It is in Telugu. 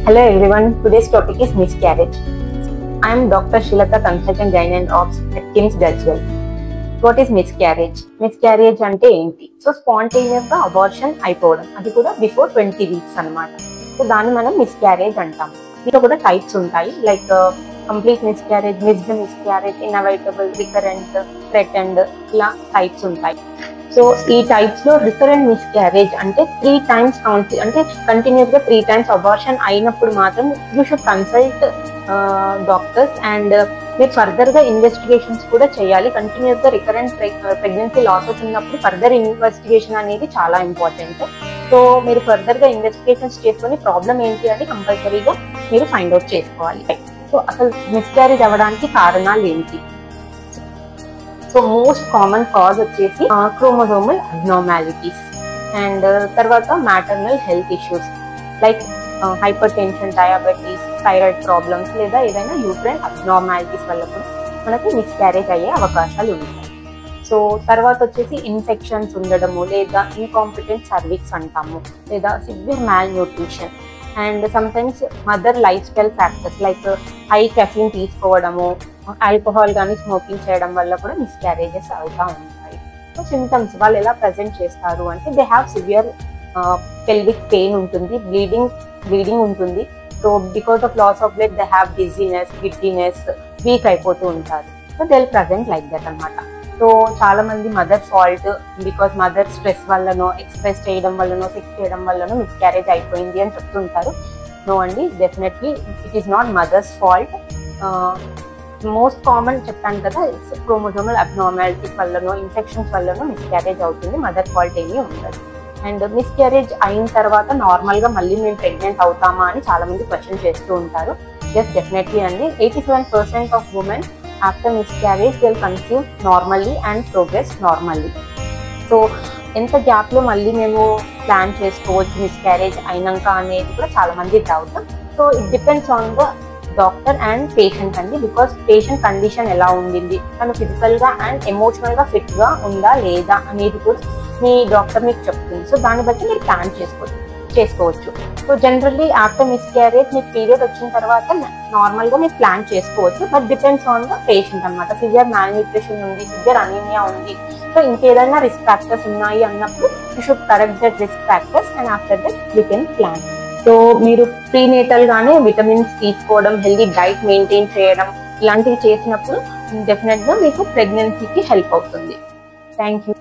Hello everyone, today's topic is miscarriage. I am Dr. Shilata, consultant gynae and obs at KIMS Dutchwell. What is miscarriage? Miscarriage అంటే ఏంటి? సో స్పాంటేనియస్ గా అబార్షన్ అయిపోవడం, అది కూడా బిఫోర్ 20 వీక్స్ అన్నమాట. సో దాన్ని మనం మిస్క్యారేజ్ అంటాం. దీంట్లో కూడా టైప్స్ ఉంటాయి, like complete miscarriage, missed miscarriage, inevitable, recurrent, threatened, ఇలా టైప్స్ ఉంటాయి. సో ఈ టైప్స్ లో రికరెంట్ మిస్క్యారేజ్ అంటే 3 times అంటే కంటిన్యూస్ గా 3 times అబార్షన్ అయినప్పుడు మాత్రం you should consult doctors and మీరు ఫర్దర్ గా ఇన్వెస్టిగేషన్స్ కూడా చేయాలి. కంటిన్యూస్ గా రికరెంట్ ప్రెగ్నెన్సీ లాస్ అవుతున్నప్పుడు ఫర్దర్ ఇన్వెస్టిగేషన్ అనేది చాలా ఇంపార్టెంట్. సో మీరు ఫర్దర్ గా ఇన్వెస్టిగేషన్స్ చేసుకొని ప్రాబ్లం ఏంటి అని కంపల్సరీగా మీరు ఫైండ్ అవుట్ చేసుకోవాలి. సో అసలు మిస్క్యారేజ్ అవ్వడానికి కారణాలు ఏంటి? సో మోస్ట్ కామన్ కాజ్ వచ్చేసి క్రోమోజోమల్ అబ్నార్మాలిటీస్ అండ్ తర్వాత maternal health issues like hyper tension, diabetes, thyroid problems లేదా ఏదైనా యూట్రైన్ అబ్నార్మాలిటీస్ వల్ల కూడా మనకి మిస్క్యారేజ్ అయ్యే అవకాశాలు ఉంటాయి. సో తర్వాత వచ్చేసి ఇన్ఫెక్షన్స్ ఉండడము, లేదా ఇన్కాంపిటెంట్ సర్విక్స్ అంటాము, లేదా severe mall nutrition and sometimes mother life style factors like high caffeine తీసుకోవడము, ఆల్కహాల్ కానీ స్మోకింగ్ చేయడం వల్ల కూడా మిస్క్యారేజెస్ అవుతూ ఉంటాయి. సో సిమ్టమ్స్ వాళ్ళు ఎలా ప్రజెంట్ చేస్తారు అంటే they have severe pelvic pain ఉంటుంది, బ్లీడింగ్ ఉంటుంది. So because of loss of blood they have dizziness, giddiness, weak అయిపోతూ ఉంటారు. So they will present like that అనమాట. సో చాలా మంది mother fault, because mother stress వల్లనో, ఎక్స్ప్రెస్ చేయడం వల్లనో, సెక్స్ చేయడం వల్లనో మిస్క్యారేజ్ అయిపోయింది అని చెప్తుంటారు. నో అండి, definitely it is not mother's fault. Most common చెప్పాను కదా, క్రోమోజోమల్ అబ్నార్మాలిటీస్ వల్లనో, ఇన్ఫెక్షన్స్ వల్లనో మిస్క్యారేజ్ అవుతుంది, మదర్ ఫాల్ట్ ఏమీ ఉండదు. అండ్ మిస్క్యారేజ్ అయిన తర్వాత నార్మల్ గా మళ్ళీ మేము ప్రెగ్నెంట్ అవుతామా అని చాలా మంది క్వశ్చన్ చేస్తూ ఉంటారు. ఎస్, డెఫినెట్లీ అండి. 87% of women after miscarriage will conceive normally and progress normally. So ఎంత గ్యాప్ లో మళ్ళీ మేము ప్లాన్ చేసుకోవచ్చు మిస్క్యారేజ్ అయినాక అనేది కూడా చాలా మంది doubt. So it depends on the doctor and patient అండి, బికాస్ పేషెంట్ కండిషన్ ఎలా ఉండింది, తను ఫిజికల్ గా అండ్ ఎమోషనల్ గా ఫిట్ గా ఉందా లేదా అనేది కూడా మీ డాక్టర్ మీకు చెప్తుంది. సో దాన్ని బట్టి మీరు ప్లాన్ చేసుకోవచ్చు. సో జనరల్లీ ఆఫ్టర్ మిస్క్యారేజ్ మీకు పీరియడ్ వచ్చిన తర్వాత నార్మల్ గా మీరు ప్లాన్ చేసుకోవచ్చు, but depends on the patient అనమాట. సివియర్ మాల్ న్యూట్రిషన్ ఉంది, సివియర్ అనీమియా ఉంది, సో ఇంకేదైనా రిస్క్ ఫ్యాక్టర్స్ ఉన్నాయి అన్నప్పుడు you should correct that risk factors and after that you can plan. So మీరు ప్రీనేటల్ గానే విటమిన్స్ తీసుకోవడం, హెల్దీ డైట్ మెయింటైన్ చేయడం, ఇలాంటివి చేసినప్పుడు డెఫినెట్ గా మీకు ప్రెగ్నెన్సీకి హెల్ప్ అవుతుంది. Thank you.